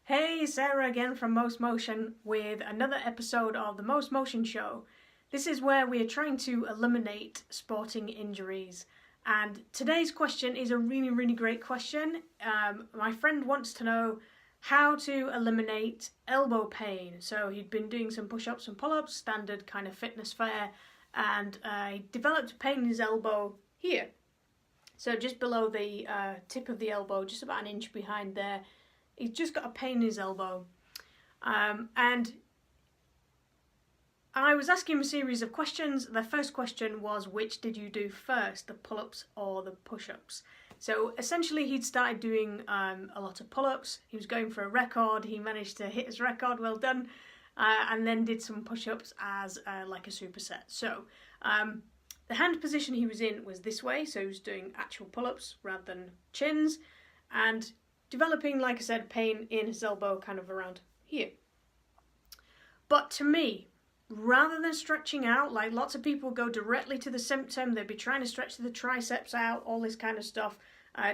Hey, Sarah again from Most Motion with another episode of the Most Motion Show. This is where we are trying to eliminate sporting injuries. And today's question is a really great question. My friend wants to know how to eliminate elbow pain. So he'd been doing some push-ups and pull-ups, standard kind of fitness fare, and he developed pain in his elbow here. So just below the tip of the elbow, just about an inch behind there. He's just got a pain in his elbow. And I was asking him a series of questions. The first question was, which did you do first, the pull-ups or the push-ups? So essentially he'd started doing a lot of pull-ups. He was going for a record. He managed to hit his record, well done. And then did some push-ups as like a superset. So the hand position he was in was this way. So he was doing actual pull-ups rather than chins. And developing, like I said, pain in his elbow kind of around here. But to me, rather than stretching out, like lots of people go directly to the symptom, they'd be trying to stretch the triceps out, all this kind of stuff,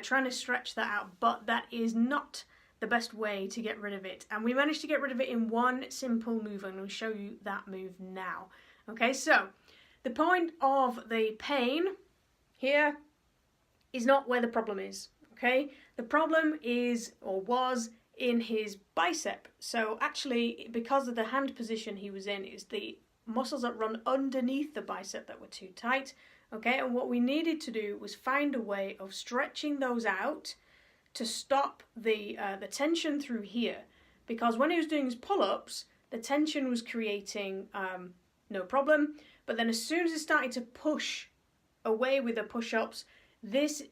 trying to stretch that out, but that is not the best way to get rid of it. And we managed to get rid of it in one simple move. I'm going to show you that move now. Okay, so the point of the pain here is not where the problem is. Okay, the problem is, or was, in his bicep. So actually, because of the hand position he was in, it's the muscles that run underneath the bicep that were too tight. Okay, and what we needed to do was find a way of stretching those out to stop the tension through here. Because when he was doing his pull-ups, the tension was creating no problem. But then as soon as he started to push away with the push-ups, this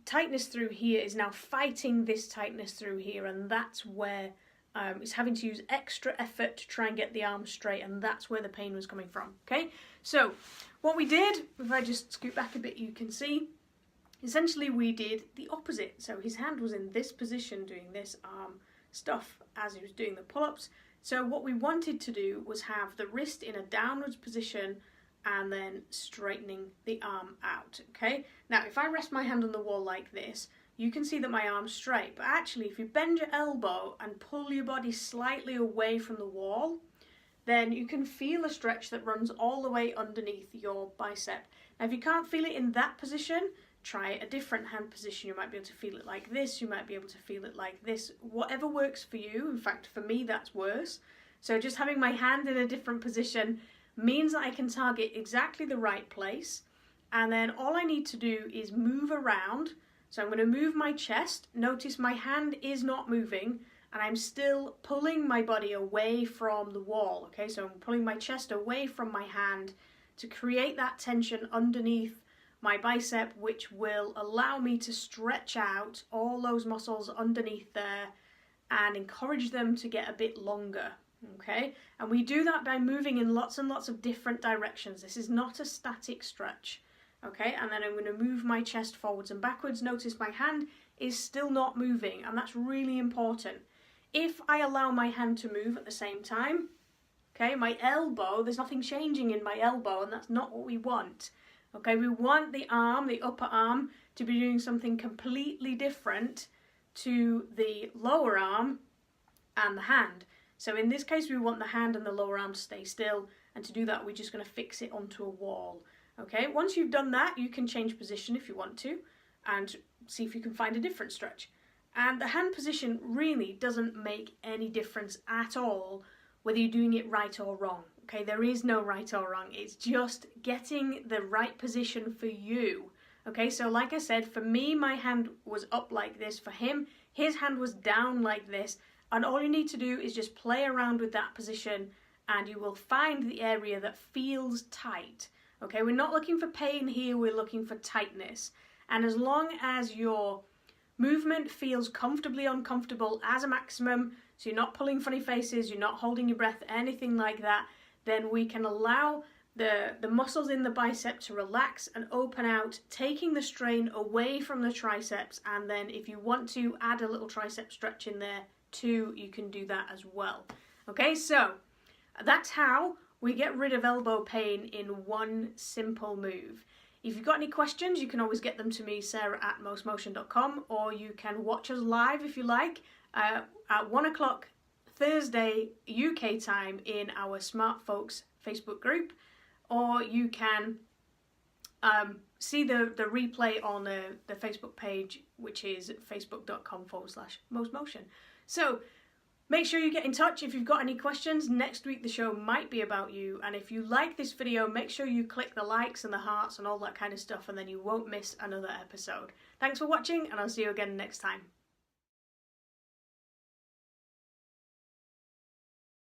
tightness through here is now fighting this tightness through here, and that's where it's having to use extra effort to try and get the arm straight, and that's where the pain was coming from. Okay, so what we did, if I just scoot back a bit, you can see essentially we did the opposite. So his hand was in this position doing this arm stuff as he was doing the pull-ups. So what we wanted to do was have the wrist in a downwards position and then straightening the arm out. Okay, now if I rest my hand on the wall like this, you can see that my arm's straight, but actually if you bend your elbow and pull your body slightly away from the wall, then you can feel a stretch that runs all the way underneath your bicep. Now if you can't feel it in that position, try a different hand position. You might be able to feel it like this, you might be able to feel it like this, whatever works for you. In fact, for me that's worse. So just having my hand in a different position means that I can target exactly the right place, and then all I need to do is move around. So I'm going to move my chest. Notice my hand is not moving and I'm still pulling my body away from the wall. Okay, so I'm pulling my chest away from my hand to create that tension underneath my bicep, which will allow me to stretch out all those muscles underneath there and encourage them to get a bit longer. Okay, and we do that by moving in lots and lots of different directions. This is not a static stretch. Okay, and then I'm going to move my chest forwards and backwards. Notice my hand is still not moving, and that's really important. If I allow my hand to move at the same time, okay, my elbow, there's nothing changing in my elbow, and that's not what we want. Okay, we want the arm, the upper arm, to be doing something completely different to the lower arm and the hand. So in this case, we want the hand and the lower arm to stay still, and to do that, we're just going to fix it onto a wall. Okay, once you've done that, you can change position if you want to, and see if you can find a different stretch. And the hand position really doesn't make any difference at all, whether you're doing it right or wrong. Okay, there is no right or wrong. It's just getting the right position for you. Okay, so like I said, for me, my hand was up like this. For him, his hand was down like this. And all you need to do is just play around with that position and you will find the area that feels tight. Okay, we're not looking for pain here, we're looking for tightness. And as long as your movement feels comfortably uncomfortable as a maximum, so you're not pulling funny faces, you're not holding your breath, anything like that, then we can allow the muscles in the bicep to relax and open out, taking the strain away from the triceps. And then if you want to add a little tricep stretch in there too, you can do that as well. Okay, so that's how we get rid of elbow pain in one simple move. If you've got any questions, you can always get them to me, Sarah@mostmotion.com, or you can watch us live if you like at 1 o'clock Thursday UK time in our Smart Folks Facebook group, or you can see the replay on the Facebook page, which is facebook.com/mostmotion. So make sure you get in touch if you've got any questions. Next week the show might be about you, and if you like this video, make sure you click the likes and the hearts and all that kind of stuff, and then you won't miss another episode. Thanks for watching, and I'll see you again next time.